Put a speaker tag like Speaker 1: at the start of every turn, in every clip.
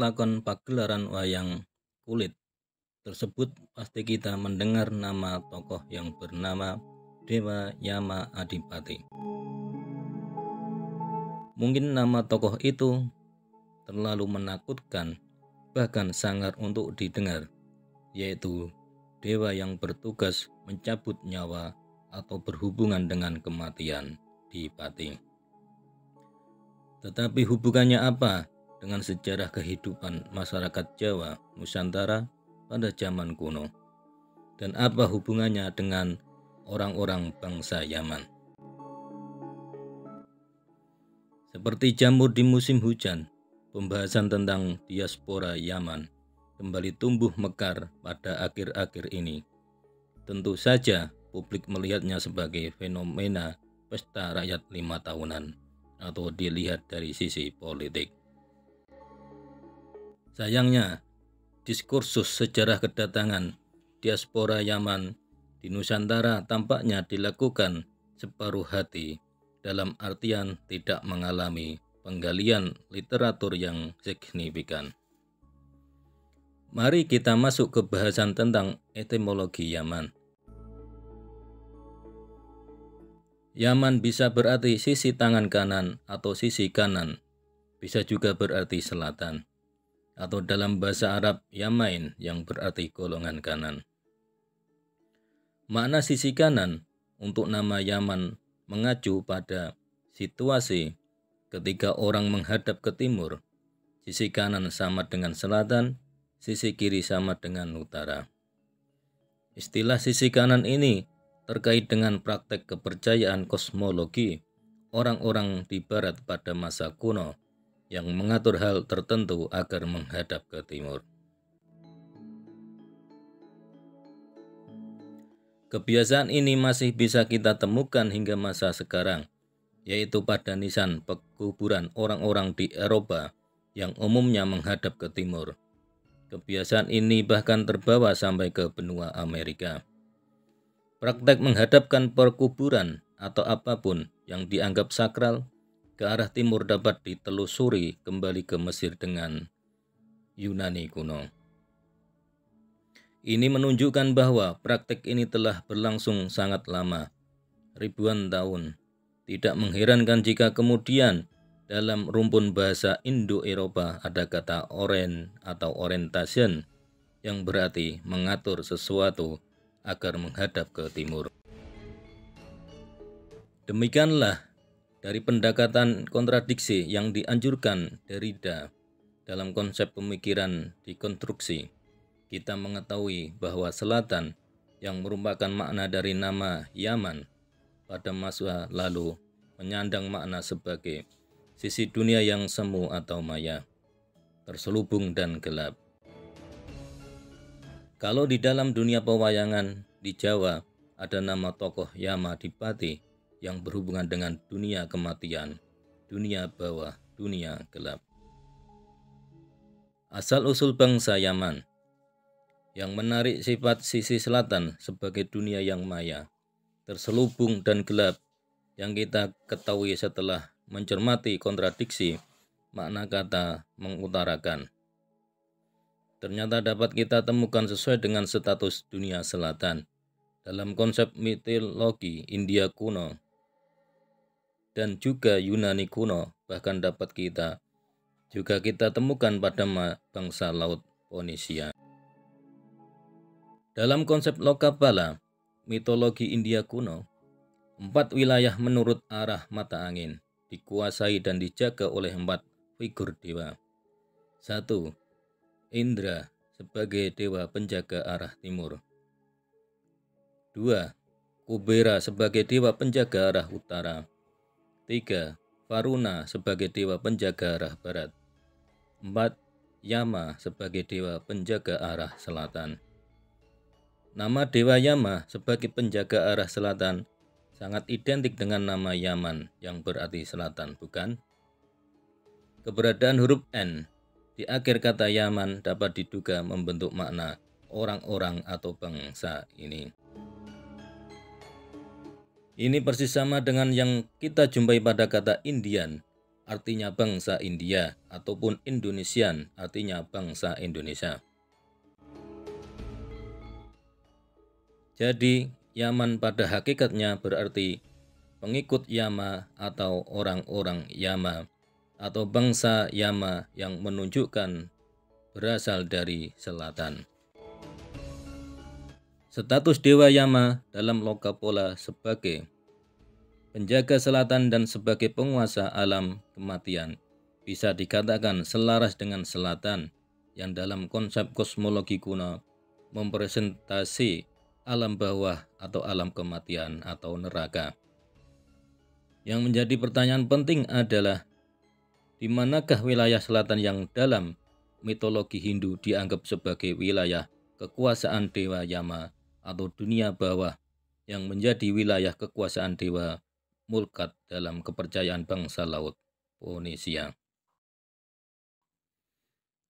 Speaker 1: lakon pagelaran wayang kulit tersebut pasti kita mendengar nama tokoh yang bernama Dewa Yama Adipati. Mungkin nama tokoh itu terlalu menakutkan, bahkan sangar untuk didengar, yaitu dewa yang bertugas mencabut nyawa atau berhubungan dengan kematian di Pati. Tetapi hubungannya apa dengan sejarah kehidupan masyarakat Jawa Nusantara pada zaman kuno? Dan apa hubungannya dengan orang-orang bangsa Yaman? Seperti jamur di musim hujan, pembahasan tentang diaspora Yaman kembali tumbuh mekar pada akhir-akhir ini. Tentu saja publik melihatnya sebagai fenomena pesta rakyat 5 tahunan atau dilihat dari sisi politik. Sayangnya, diskursus sejarah kedatangan diaspora Yaman di Nusantara tampaknya dilakukan separuh hati, dalam artian tidak mengalami penggalian literatur yang signifikan. Mari kita masuk ke bahasan tentang etimologi Yaman. Yaman bisa berarti sisi tangan kanan atau sisi kanan, bisa juga berarti selatan, atau dalam bahasa Arab Yamain yang berarti golongan kanan. Makna sisi kanan untuk nama Yaman mengacu pada situasi ketika orang menghadap ke timur, sisi kanan sama dengan selatan, sisi kiri sama dengan utara. Istilah sisi kanan ini terkait dengan praktek kepercayaan kosmologi orang-orang di barat pada masa kuno yang mengatur hal tertentu agar menghadap ke timur. Kebiasaan ini masih bisa kita temukan hingga masa sekarang, yaitu pada nisan pekuburan orang-orang di Eropa yang umumnya menghadap ke timur. Kebiasaan ini bahkan terbawa sampai ke benua Amerika. Praktek menghadapkan perkuburan atau apapun yang dianggap sakral ke arah timur dapat ditelusuri kembali ke Mesir dengan Yunani kuno. Ini menunjukkan bahwa praktek ini telah berlangsung sangat lama, ribuan tahun. Tidak mengherankan jika kemudian dalam rumpun bahasa Indo-Eropa ada kata orient atau orientation yang berarti mengatur sesuatu agar menghadap ke timur. Demikianlah dari pendekatan kontradiksi yang dianjurkan Derrida dalam konsep pemikiran dekonstruksi, kita mengetahui bahwa selatan yang merupakan makna dari nama Yaman pada masa lalu menyandang makna sebagai sisi dunia yang semu atau maya, terselubung dan gelap. Kalau di dalam dunia pewayangan di Jawa ada nama tokoh Yama Adipati yang berhubungan dengan dunia kematian, dunia bawah, dunia gelap. Asal-usul bangsa Yaman yang menarik sifat sisi selatan sebagai dunia yang maya, terselubung dan gelap yang kita ketahui setelah mencermati kontradiksi makna kata mengutarakan. Ternyata dapat kita temukan sesuai dengan status dunia selatan dalam konsep mitologi India kuno dan juga Yunani kuno, bahkan dapat kita temukan pada bangsa laut Ponisia. Dalam konsep Lokapala, mitologi India kuno, 4 wilayah menurut arah mata angin dikuasai dan dijaga oleh 4 figur dewa. 1. Indra sebagai dewa penjaga arah timur. 2. Kubera sebagai dewa penjaga arah utara. 3. Varuna sebagai dewa penjaga arah barat. 4. Yama sebagai dewa penjaga arah selatan. Nama dewa Yama sebagai penjaga arah selatan sangat identik dengan nama Yaman yang berarti selatan, bukan? Keberadaan huruf N di akhir kata Yaman dapat diduga membentuk makna orang-orang atau bangsa ini. Ini persis sama dengan yang kita jumpai pada kata Indian artinya bangsa India, ataupun Indonesian artinya bangsa Indonesia. Jadi Yaman pada hakikatnya berarti pengikut Yama atau orang-orang Yama atau bangsa Yama yang menunjukkan berasal dari selatan. Status Dewa Yama dalam loka pola sebagai penjaga selatan dan sebagai penguasa alam kematian bisa dikatakan selaras dengan selatan yang dalam konsep kosmologi kuno mempresentasi alam bawah atau alam kematian atau neraka. Yang menjadi pertanyaan penting adalah di manakah wilayah selatan yang dalam mitologi Hindu dianggap sebagai wilayah kekuasaan Dewa Yama atau dunia bawah yang menjadi wilayah kekuasaan Dewa Mulkat dalam kepercayaan bangsa laut Polynesia.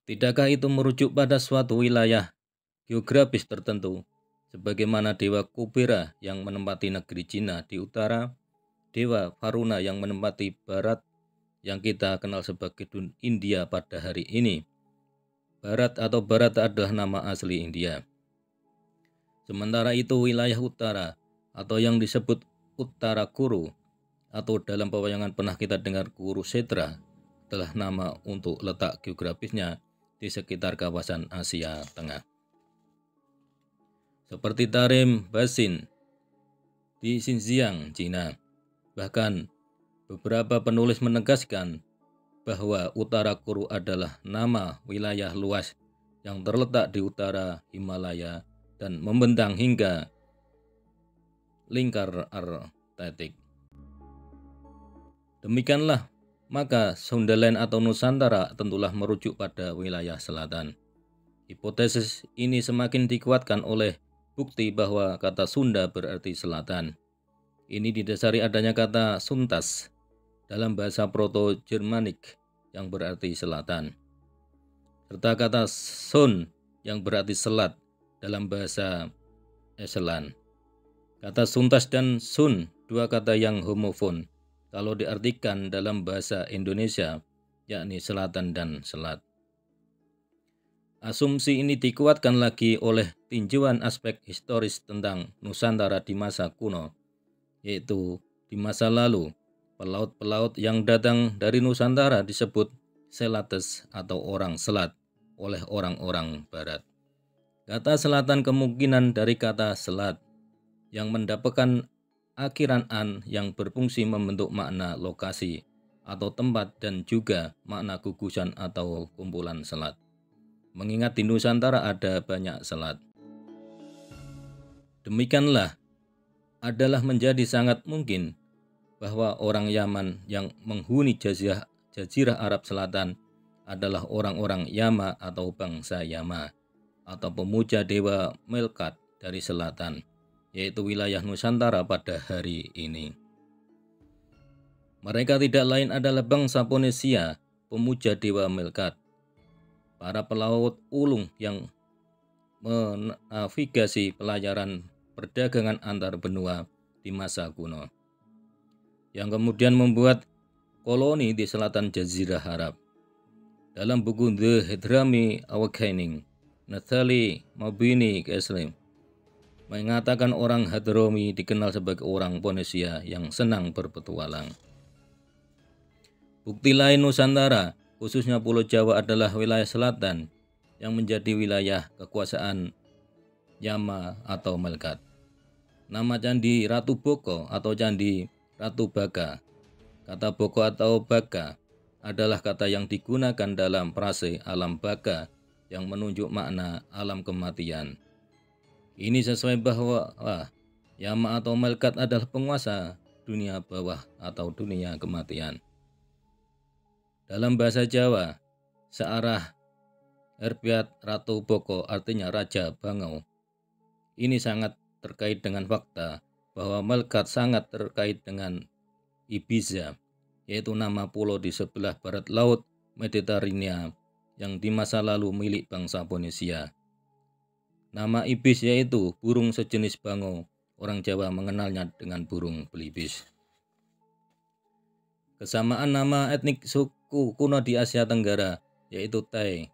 Speaker 1: Tidakkah itu merujuk pada suatu wilayah geografis tertentu, sebagaimana Dewa Kubera yang menempati negeri Cina di utara, Dewa Varuna yang menempati barat, yang kita kenal sebagai India pada hari ini. Barat atau Barat adalah nama asli India. Sementara itu wilayah utara atau yang disebut Uttara Kuru atau dalam pewayangan pernah kita dengar Kurukshetra adalah nama untuk letak geografisnya di sekitar kawasan Asia Tengah. Seperti Tarim Basin di Xinjiang, Cina. Bahkan beberapa penulis menegaskan bahwa Utara Kuru adalah nama wilayah luas yang terletak di utara Himalaya dan membentang hingga lingkar Arktik. Demikianlah, maka Sundaland atau Nusantara tentulah merujuk pada wilayah selatan. Hipotesis ini semakin dikuatkan oleh bukti bahwa kata Sunda berarti selatan. Ini didasari adanya kata Suntas dalam bahasa Proto-Germanik yang berarti selatan, serta kata Sun yang berarti selat dalam bahasa Eselan. Kata Suntas dan Sun, dua kata yang homofon kalau diartikan dalam bahasa Indonesia, yakni selatan dan selat. Asumsi ini dikuatkan lagi oleh tinjauan aspek historis tentang Nusantara di masa kuno, yaitu di masa lalu, pelaut-pelaut yang datang dari Nusantara disebut Selates atau orang selat oleh orang-orang barat. Kata selatan kemungkinan dari kata selat yang mendapatkan akhiran an yang berfungsi membentuk makna lokasi atau tempat dan juga makna gugusan atau kumpulan selat. Mengingat di Nusantara ada banyak selat. Demikianlah adalah menjadi sangat mungkin bahwa orang Yaman yang menghuni jazirah Arab Selatan adalah orang-orang Yama atau bangsa Yama atau pemuja dewa Melkat dari selatan, yaitu wilayah Nusantara pada hari ini. Mereka tidak lain adalah bangsa Polynesia, pemuja dewa Melkat, para pelaut ulung yang menavigasi pelayaran perdagangan antar benua di masa kuno, yang kemudian membuat koloni di selatan Jazirah Arab. Dalam buku The Hadrami Awakening, Nathalie Mabini Keslim mengatakan orang Hadrami dikenal sebagai orang Polynesia yang senang berpetualang. Bukti lain Nusantara, khususnya Pulau Jawa, adalah wilayah selatan yang menjadi wilayah kekuasaan Yama atau Melkat. Nama Candi Ratu Boko atau Candi Ratu Baka, kata Boko atau Baka adalah kata yang digunakan dalam frase alam baka yang menunjuk makna alam kematian. Ini sesuai bahwa Yama atau Melkat adalah penguasa dunia bawah atau dunia kematian. Dalam bahasa Jawa, searah Herbiat Ratu Boko artinya Raja Bangau. Ini sangat terkait dengan fakta bahwa Melkat sangat terkait dengan Ibiza, yaitu nama pulau di sebelah barat laut Mediterania yang di masa lalu milik bangsa Polynesia. Nama ibis yaitu burung sejenis bangau. Orang Jawa mengenalnya dengan burung belibis. Kesamaan nama etnik suku kuno di Asia Tenggara, yaitu Thai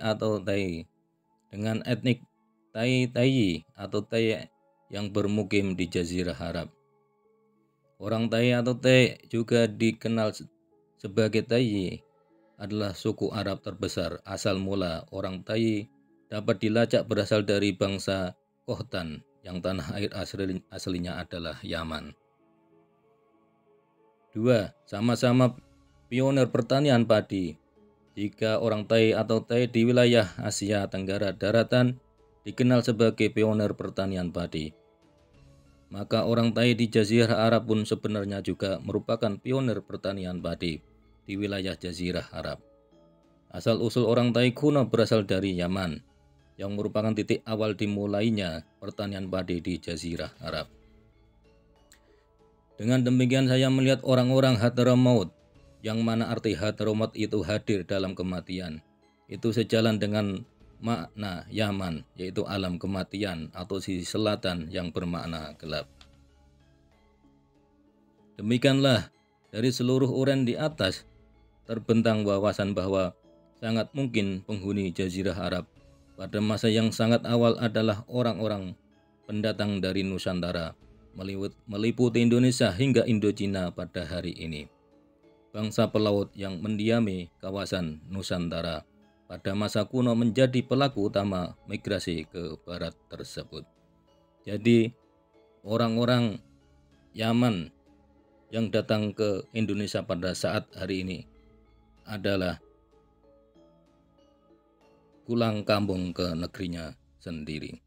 Speaker 1: atau Tai, dengan etnik Tai atau Tai yang bermukim di Jazirah Arab. Orang Tai atau Tai juga dikenal sebagai Tai adalah suku Arab terbesar. Asal mula orang Tai dapat dilacak berasal dari bangsa Khotan yang tanah air aslinya adalah Yaman. 2. Sama-sama pionir pertanian padi. Jika orang Tai atau Tai di wilayah Asia Tenggara daratan dikenal sebagai pionir pertanian padi, maka orang Tai di Jazirah Arab pun sebenarnya juga merupakan pionir pertanian padi di wilayah Jazirah Arab. Asal-usul orang Tai kuno berasal dari Yaman, yang merupakan titik awal dimulainya pertanian padi di Jazirah Arab. Dengan demikian saya melihat orang-orang Hadramaut, yang mana arti Hadramaut itu hadir dalam kematian. Itu sejalan dengan makna Yaman, yaitu alam kematian atau sisi selatan yang bermakna gelap. Demikianlah dari seluruh uraian di atas terbentang wawasan bahwa sangat mungkin penghuni Jazirah Arab pada masa yang sangat awal adalah orang-orang pendatang dari Nusantara, meliputi Indonesia hingga Indochina pada hari ini. Bangsa pelaut yang mendiami kawasan Nusantara pada masa kuno menjadi pelaku utama migrasi ke barat tersebut. Jadi orang-orang Yaman yang datang ke Indonesia pada saat hari ini adalah pulang kampung ke negerinya sendiri.